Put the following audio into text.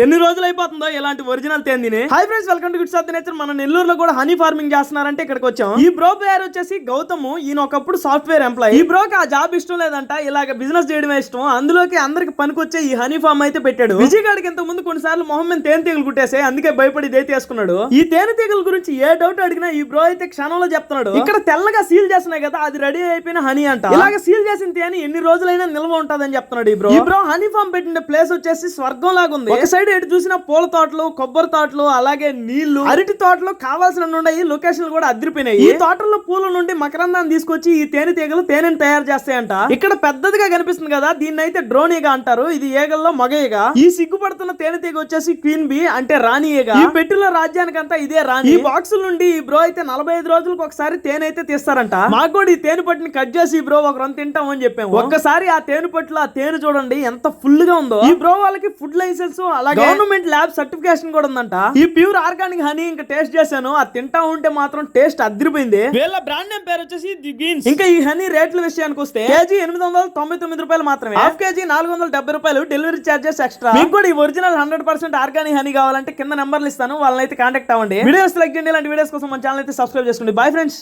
ఎన్ని రోజులు అయిపోతుందో ఇలాంటి ఒరిజినల్ తేందిని. Hi friends, welcome to Good Nature. మన నెల్లూరులో కూడా హనీ ఫార్మింగ్ చేస్తున్నారంటే ఇక్కడికి వచ్చాం. ఈ బ్రో పేరు వచ్చేసి గౌతమ్. ఈయన ఒకప్పుడు సాఫ్ట్వేర్ ఎంప్లాయ్. ఈ బ్రోకి ఆ జాబ్ ఇష్టం లేదంట, ఇలాగ బిజినెస్ చేయడమే ఇష్టం. అందులోకి అందరికి పనికొచ్చే ఈ హనీ ఫార్మ్ అయితే పెట్టాడు. విజయ్ గారికి ఇంత ముందు కొన్నిసార్లు మొహమ్మద్ తేనెటీగలు కుట్టేసే, అందుకే భయపడి ఇదే తీసుకున్నాడు. ఈ తేనెటీగల గురించి ఏ డౌట్ అడిగినా ఈ బ్రో అయితే క్షణంలో చెప్తున్నాడు. ఇక్కడ తెల్లగా సీల్ చేస్తున్నాయి కదా, అది రెడీ అయిపోయిన హనీ అంట. ఇలాగ సీల్ చేసిన తేనె ఎన్ని రోజులైనా నిల్వ ఉంటదని చెప్తున్నాడు ఈ బ్రో. ఈ బ్రో హనీ ఫార్మ్ పెట్టిన ప్లేస్ వచ్చేసి స్వర్గం లాగా ఉంది. ఒక సైడ్ ఎటు చూసినా పూల తోటలు, కొబ్బరి తోటలు, అలాగే నీళ్లు, అరటి తోటలు కావాల్సిన ఉన్నాయి. లొకేషన్ కూడా అదిరిపోయినాయి. ఈ తోటల్లో పూల నుండి మకరందాన్ని తీసుకొచ్చి ఈ తేనెటీగలు తేనెను తయారు చేస్తాయంట. ఇక్కడ పెద్దదిగా కనిపిస్తుంది కదా, దీన్ని అయితే డ్రోన్ ఈగ అంటారు. ఇది ఈగల్లో మగ ఈగ. ఈ సిగ్గుపడుతున్న తేనెటీగ వచ్చేసి క్వీన్ బీ, అంటే రాణి ఈగ. ఈ పెట్టిలో రాజ్యానికంతా ఇదే రాణి. ఈ బాక్సుల నుండి ఈ బ్రో అయితే 45 రోజులకు ఒకసారి తేనె అయితే తీస్తారంట. మాకు కూడా ఈ తేనె పట్టుని కట్ చేసి ఈ బ్రో ఒకరంత తింటాం అని చెప్పాము. ఒక్కసారి ఆ తేనె పట్టులో ఆ తేనె చూడండి ఎంత ఫుల్ గా ఉందో. ఈ బ్రో వాళ్ళకి ఫుడ్ లైసెన్స్, అలాగే గవర్నమెంట్ ల్యాబ్ సర్టిఫికేషన్ కూడా ఉందంట. ఈ ప్యూర్ ఆర్గానిక్ హనీ ఇంకా టేస్ట్ చేశాను. అది తింటా ఉంటే మాత్రం టేస్ట్ అదిరిపోయింది. వీళ్ళ బ్రాండ్ నేమ్ పేరు వచ్చేసి ది బీన్స్. ఇంకా ఈ హనీ రేట్ల విషయానికి వస్తే కేజీ 899 రూపాయలు మాత్రమే, హాఫ్ కేజీ 470 రూపాయలు, డెలివరీ చార్జెస్ ఎక్స్ట్రా. మీకు కూడా ఈ ఒరిజినల్ 100% ఆర్గానిక్ హనీ కావాలంటే కింద నెంబర్లు ఇస్తాను, వాళ్ళని అయితే కాంటాక్ట్ అవ్వండి. వీడియోస్ లైక్ చేయండి. ఇలాంటి వీడియోస్ కోసం మన ఛానల్ అయితే సబ్స్క్రైబ్ చేసుకోండి. Bye friends.